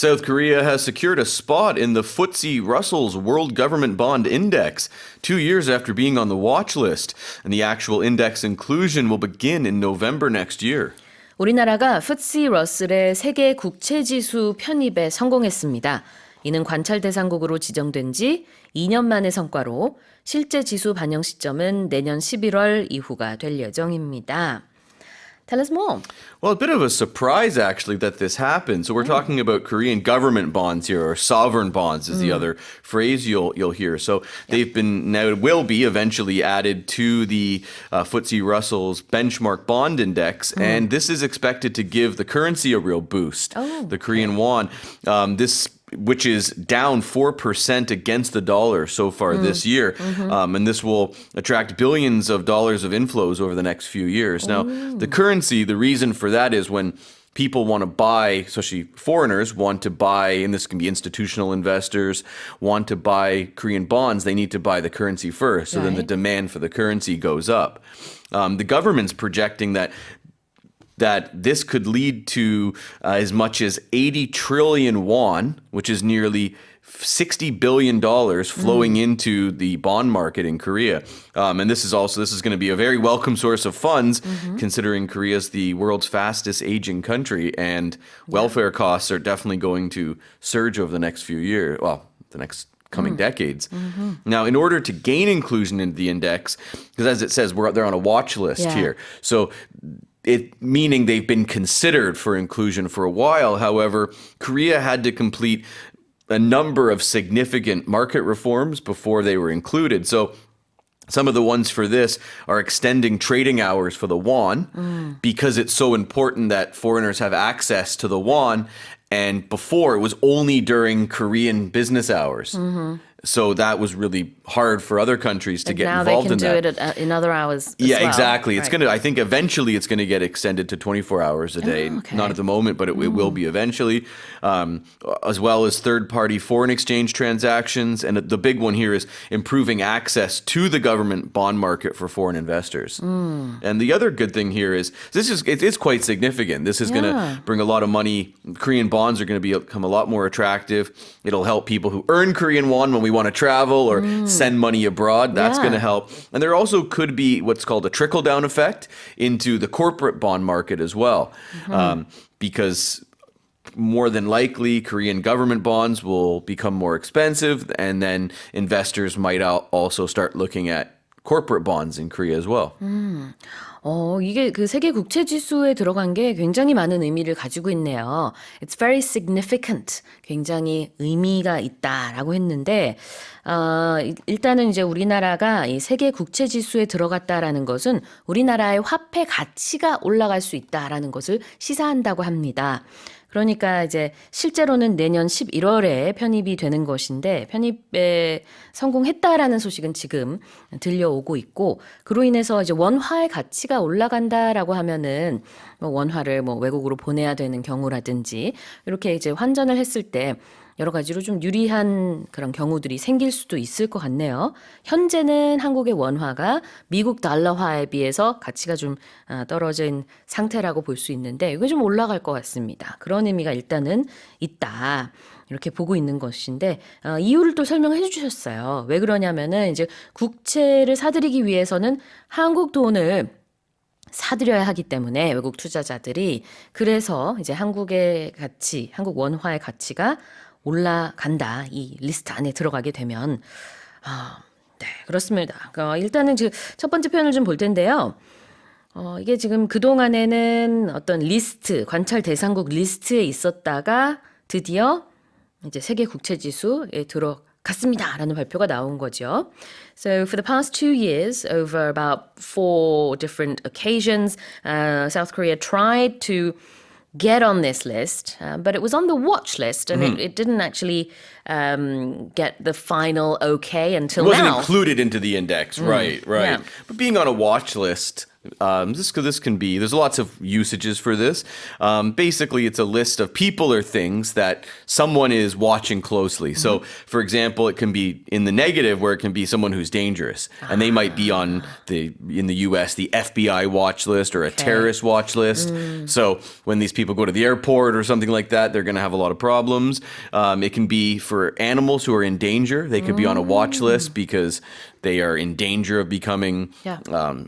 South Korea has secured a spot in the FTSE Russell's World Government Bond Index 2 years after being on the watch list. And the actual index inclusion will begin in November next year. 우리나라가 FTSE 러셀의 세계국채지수 편입에 성공했습니다. 이는 관찰대상국으로 지정된 지 2년 만의 성과로 실제 지수 반영 시점은 내년 11월 이후가 될 예정입니다. Tell us more. Well, a bit of a surprise, actually, that this happened. So we're talking about Korean government bonds here, or sovereign bonds is the other phrase you'll hear. So they've been, now it will be eventually added to the FTSE Russell's benchmark bond index. And this is expected to give the currency a real boost. The Korean won. Which is down 4% against the dollar so far this year. And this will attract billions of dollars of inflows over the next few years. Now, the currency, the reason for that is when people want to buy, especially foreigners want to buy, and this can be institutional investors, want to buy Korean bonds, they need to buy the currency first. So then the demand for the currency goes up. The government's projecting that this could lead to as much as 80 trillion won, which is nearly $60 billion flowing into the bond market in Korea. And this is going to be a very welcome source of funds, considering Korea is the world's fastest aging country, and welfare costs are definitely going to surge over the next few years, the next coming decades. Now, in order to gain inclusion in the index, because as it says, they're on a watch list here. So meaning they've been considered for inclusion for a while. However, Korea had to complete a number of significant market reforms before they were included. So some of the ones for this are extending trading hours for the won because it's so important that foreigners have access to the won. And before, it was only during Korean business hours. So that was really hard for other countries to get involved in that. Now they can do it in other hours as well. Right. Exactly. It's I think eventually it's going to get extended to 24 hours a day. Not at the moment, but it will be eventually. As well as third-party foreign exchange transactions. And the big one here is improving access to the government bond market for foreign investors. And the other good thing here is it's quite significant. This is going to bring a lot of money. Korean bonds are going to become a lot more attractive. It'll help people who earn Korean won when we want to travel or send money abroad. That's going to help. And there also could be what's called a trickle-down effect into the corporate bond market as well. Because more than likely, Korean government bonds will become more expensive, and then investors might also start looking at corporate bonds in Korea as well. 이게 그 세계 국채 지수에 들어간 게 굉장히 많은 의미를 가지고 있네요. It's very significant. 굉장히 의미가 있다라고 했는데, 일단은 이제 우리나라가 이 세계 국채 지수에 들어갔다라는 것은 우리나라의 화폐 가치가 올라갈 수 있다라는 것을 시사한다고 합니다. 그러니까 이제 실제로는 내년 11월에 편입이 되는 것인데 편입에 성공했다라는 소식은 지금 들려오고 있고 그로 인해서 이제 원화의 가치가 올라간다라고 하면은 원화를 외국으로 보내야 되는 경우라든지 이렇게 이제 환전을 했을 때 여러 가지로 좀 유리한 그런 경우들이 생길 수도 있을 것 같네요. 현재는 한국의 원화가 미국 달러화에 비해서 가치가 좀 떨어진 상태라고 볼 수 있는데 이거 좀 올라갈 것 같습니다. 그런 의미가 일단은 있다. 이렇게 보고 있는 것인데 이유를 또 설명해 주셨어요. 왜 그러냐면은 이제 국채를 사들이기 위해서는 한국 돈을 사들여야 하기 때문에 외국 투자자들이 그래서 이제 한국의 가치, 한국 원화의 가치가 올라간다. 이 리스트 안에 들어가게 되면 네, 그렇습니다. 일단은 지금 첫 번째 표현을 좀 볼 텐데요. 이게 지금 그동안에는 어떤 리스트, 관찰 대상국 리스트에 있었다가 드디어 이제 세계 국채 지수에 들어갔습니다라는 발표가 나온 거죠. So for the past 2 years, over about 4 different occasions, South Korea tried to get on this list, but it was on the watch list, and it didn't actually get the final okay until now. It wasn't included into the index, right. Yeah. But being on a watch list, This can be, there's lots of usages for this. Basically, it's a list of people or things that someone is watching closely. So, for example, it can be in the negative where it can be someone who's dangerous. And they might be in the US, the FBI watch list or a terrorist watch list. So when these people go to the airport or something like that, they're going to have a lot of problems. It can be for animals who are in danger. They could be on a watch list because they are in danger of becoming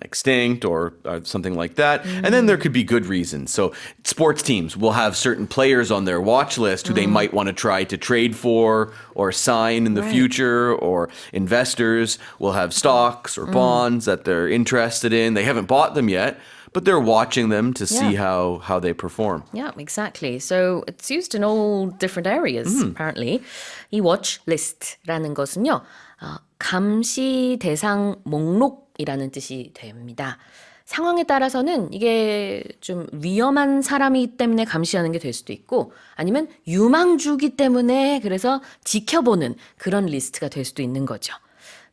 extinct or something like that. And then there could be good reasons. So sports teams will have certain players on their watch list who they might want to try to trade for or sign in the future, or investors will have stocks or bonds that they're interested in. They haven't bought them yet, but they're watching them to see how they perform. Yeah, exactly. So it's used in all different areas, apparently. 이 watch list라는 것은요, 감시 대상 목록이라는 뜻이 됩니다. 상황에 따라서는 이게 좀 위험한 사람이기 때문에 감시하는 게 될 수도 있고, 아니면 유망주기 때문에 그래서 지켜보는 그런 리스트가 될 수도 있는 거죠.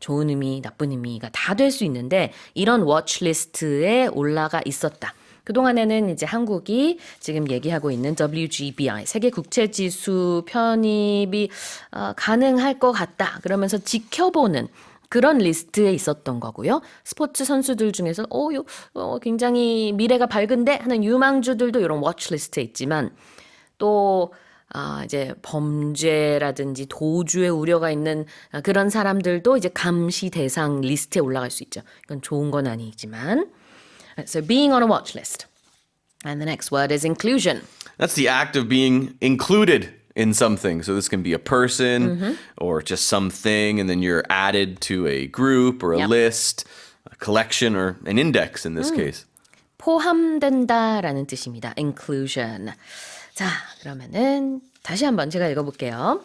좋은 의미, 나쁜 의미가 다 될 수 있는데 이런 워치리스트에 올라가 있었다. 그동안에는 이제 한국이 지금 얘기하고 있는 Wgbi, 세계국채지수 편입이 가능할 것 같다. 그러면서 지켜보는 그런 리스트에 있었던 거고요. 스포츠 선수들 중에서 굉장히 미래가 밝은데 하는 유망주들도 이런 워치리스트에 있지만 또 이제 범죄라든지 도주의 우려가 있는 그런 사람들도 이제 감시 대상 리스트에 올라갈 수 있죠. 이건 좋은 건 아니지만. So being on a watch list. And the next word is inclusion. That's the act of being included in something. So this can be a person or just something, and then you're added to a group or a list, a collection or an index in this case. 포함된다라는 뜻입니다. Inclusion. 자, 그러면은 다시 한번 제가 읽어볼게요.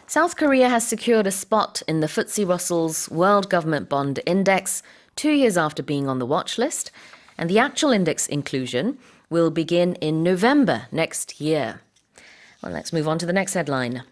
South Korea has secured a spot in the FTSE Russell's World Government Bond Index 2 years after being on the watch list, and the actual index inclusion will begin in November next year. Well, let's move on to the next headline.